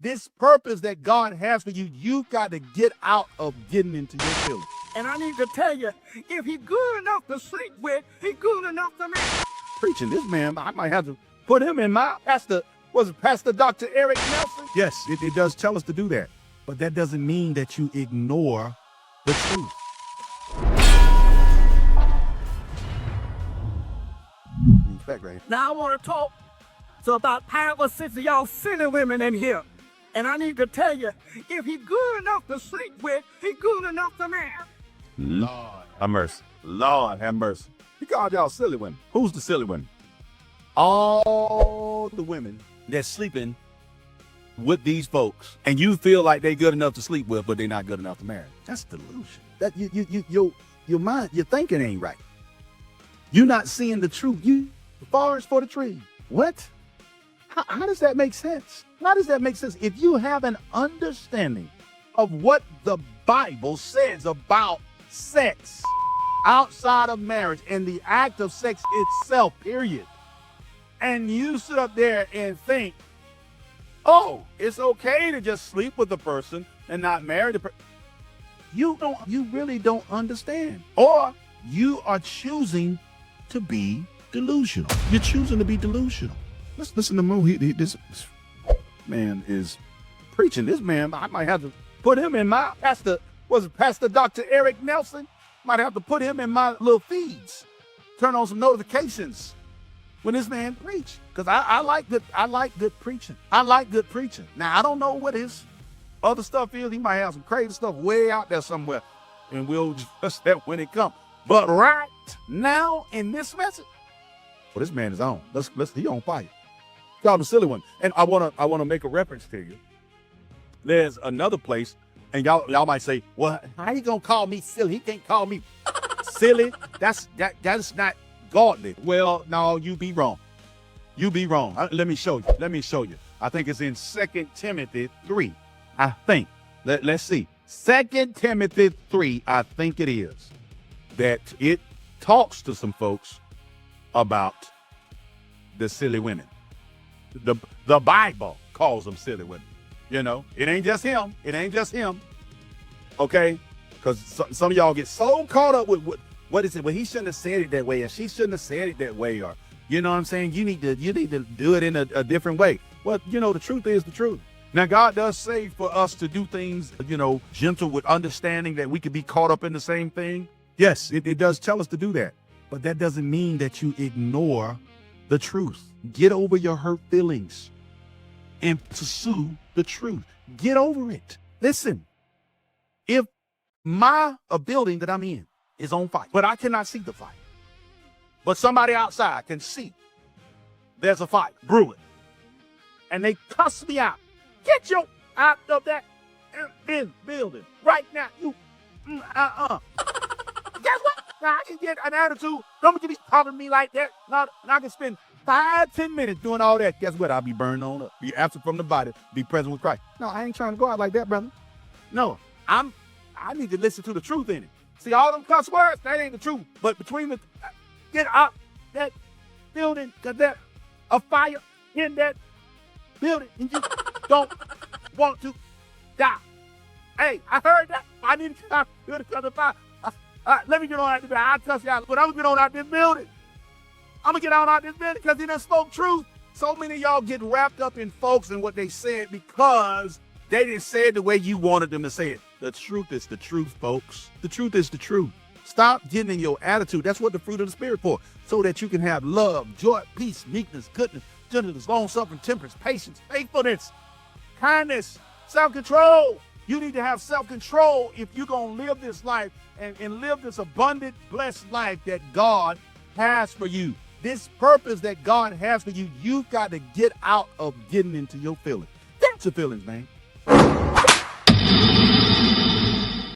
This purpose that God has for you, you've got to get out of getting into your feelings. And I need to tell you, if he's good enough to sleep with, he's good enough to marry. Preaching this man, I might have to put him in my Pastor Dr. Eric Nelson? Yes, it does tell us to do that. But that doesn't mean that you ignore the truth. Now I want to talk to about 5 or 6 of y'all silly women in here. And I need to tell you, if he's good enough to sleep with, he's good enough to marry. Lord have mercy. Lord have mercy. He called y'all silly women. Who's the silly women? All the women that's sleeping with these folks, and you feel like they're good enough to sleep with, but they're not good enough to marry. That's delusion. That your mind, your thinking ain't right. You're not seeing the truth. The forest for the tree. What? How does that make sense? How does that make sense? If you have an understanding of what the Bible says about sex outside of marriage and the act of sex itself, period, and you sit up there and think, oh, it's okay to just sleep with the person and not marry the person, you really don't understand. Or you are choosing to be delusional. You're choosing to be delusional. Let's listen to Mo. This man is preaching. This man, I might have to put him in my Pastor Dr. Eric Nelson? Might have to put him in my little feeds. Turn on some notifications when this man preach. Because I like good preaching. I like good preaching. Now, I don't know what his other stuff is. He might have some crazy stuff way out there somewhere. And we'll just that when it comes. But right now in this message, well, this man is on. He on fire. Called the silly one. And I wanna make a reference to you. There's another place, and y'all might say, well, how you gonna call me silly? He can't call me silly. That's not godly. Well, no, you be wrong. You be wrong. Let me show you. I think it's in 2 Timothy 3. I think. Let's see. 2 Timothy 3, I think it is. That it talks to some folks about the silly women. The Bible calls them silly women. You know, it ain't just him. Okay? Because some of y'all get so caught up with what is it? Well, he shouldn't have said it that way, and she shouldn't have said it that way, or you know what I'm saying? You need to do it in a different way. Well, the truth is the truth. Now, God does say for us to do things, gentle with understanding that we could be caught up in the same thing. Yes, it does tell us to do that. But that doesn't mean that you ignore the truth. Get over your hurt feelings and pursue the truth. Get over it. Listen, if a building that I'm in is on fire, but I cannot see the fire, but somebody outside can see there's a fire brewing, and they cuss me out. Get you out of that building right now. Guess what? Now I can get an attitude. Don't be talking to me like that. Now I can spend 5-10 minutes doing all that. Guess what? I'll be burned on up. Be absent from the body. Be present with Christ. No, I ain't trying to go out like that, brother. No, I need to listen to the truth in it. See, all them cuss words, that ain't the truth. But between get out that building, because there's a fire in that building, and you don't want to die. Hey, I heard that. I need to get out of the fire. Let me get on out this building. I'll cuss you out, but I'm going to get on out this building. I'm going to get on out this building because he done spoke truth. So many of y'all get wrapped up in folks and what they said because they didn't say it the way you wanted them to say it. The truth is the truth, folks. The truth is the truth. Stop getting in your attitude. That's what the fruit of the Spirit for, so that you can have love, joy, peace, meekness, goodness, gentleness, long-suffering, temperance, patience, faithfulness, kindness, self-control. You need to have self-control if you're going to live this life and live this abundant, blessed life that God has for you. This purpose that God has for you, you've got to get out of getting into your feelings. That's your feelings, man.